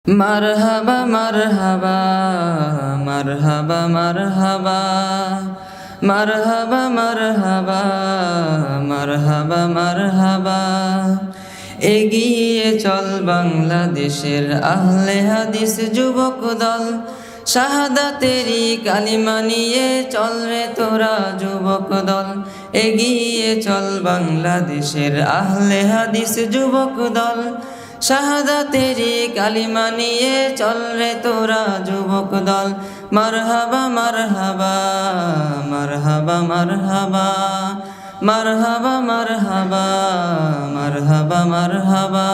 মারহাবা মারহাবা মারহাবা মারহাবা মারহাবা মারহাবা মারহাবা মারহাবা এগিয়ে চল বাংলাদেশের আহলে হাদিস যুবক দল। শাহাদাতেরি কালিমা নিয়ে চল রে তোরা যুবক দল। এগিয়ে চল বাংলাদেশের আহলে হাদিস যুবক দল। শাহাদাতেরি কালিমা নিয়ে চল রে তোরা যুবক দল। মারহাবা মারহাবা মারহাবা মারহাবা মারহাবা মারহাবা মারহাবা মারহাবা।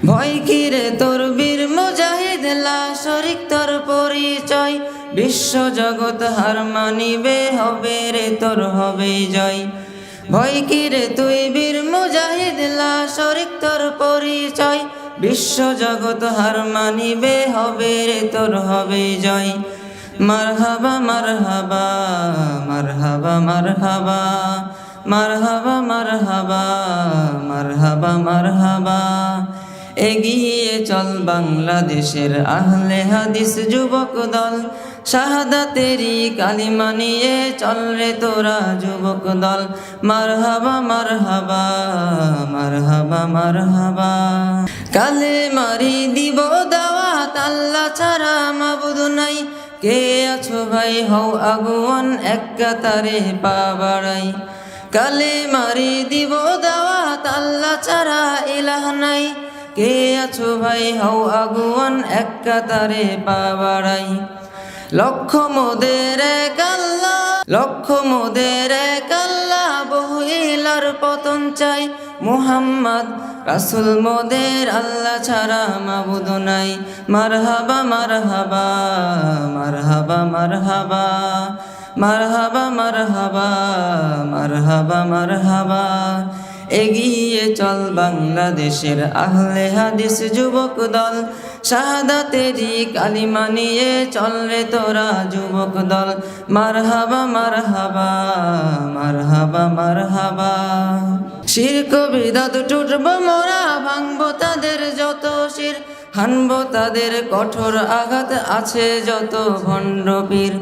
ভয় কি রে তোর বীর মুজাহিদ লা শরিক তোর পরিচয়। বিশ্ব জগৎ হার মানিবে হবে রে তোর হবে জয়। ভয় কি রে তুই বীর মুজাহিদ লা শরিক তোর পরিচয়। বিশ্ব জগৎ হার মানিবে হবে রে তোর হবে জয়। মারহাবা মারহাবা মারহাবা মারহাবা মারহাবা মারহাবা মারহাবা মারহাবা। এগিয়ে চল বাংলাদেশের আহলে হাদিস যুবক দল। শাহাদাতেরি কালিমা নিয়ে চল রে তোরা যুবক দল। মারহাবা মারহাবা মারহাবা মারহাবা। কালেমারি দিব দাওয়াত আল্লাহ ছাড়া মাবুদ নাই। কে আছো ভাই হও আগুয়ান এক কাতারে পা বাড়াই। কালেমারি দিব দাওয়াত আল্লাহ ছাড়া ইলাহ নাই। কে আছো ভাই হও আগুয়ান এক কাতারে পা বাড়াই। লক্ষ মোদের এক আল্লাহ লক্ষ মোদের এক আল্লাহ বহিলার পতন চাই। মুহাম্মদ রাসূল মোদের আল্লাহ ছাড়া মাবুদ নাই। মারহাবা মারহাবা মারহাবা মারহাবা মারহাবা মারহাবা মারহাবা মারহাবা। এগিয়ে চল বাংলাদেশের আহলে হাদিস যুবক দল। শাহাদাতেরি কালিমা নিয়ে চল রে তোরা যুবক দল। মারহাবা মারহাবা মারহাবা মারহাবা। শিরক বিদআত টুটব মোরা ভাঙব তাদের যত শির। হানব তাদের কঠোর আঘাত আছে যত ভণ্ড পীর।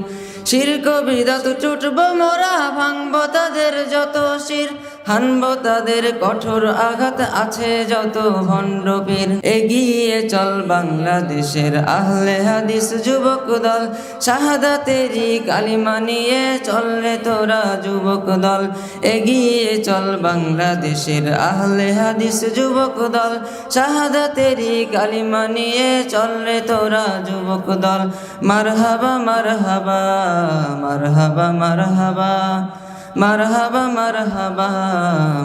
শিরক বিদআত টুটব মোরা ভাঙব তাদের যত শির। হানব তাদের কঠোর আঘাত আছে যত ভণ্ড পীর। এগিয়ে চল বাংলাদেশের আহলে হাদিস যুবক দল। শাহাদাতেরি কালিমা নিয়ে চল রে তোরা যুবক দল। এগিয়ে চল বাংলাদেশের আহলে হাদিস যুবক দল। শাহাদাতেরি কালিমা নিয়ে চল রে তোরা যুবক দল। মারহাবা মারহাবা মারহাবা মারহাবা মারহাবা মারহাবা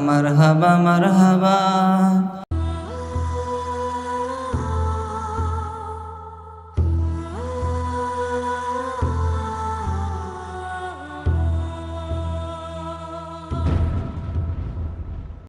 মারহাবা মারহাবা।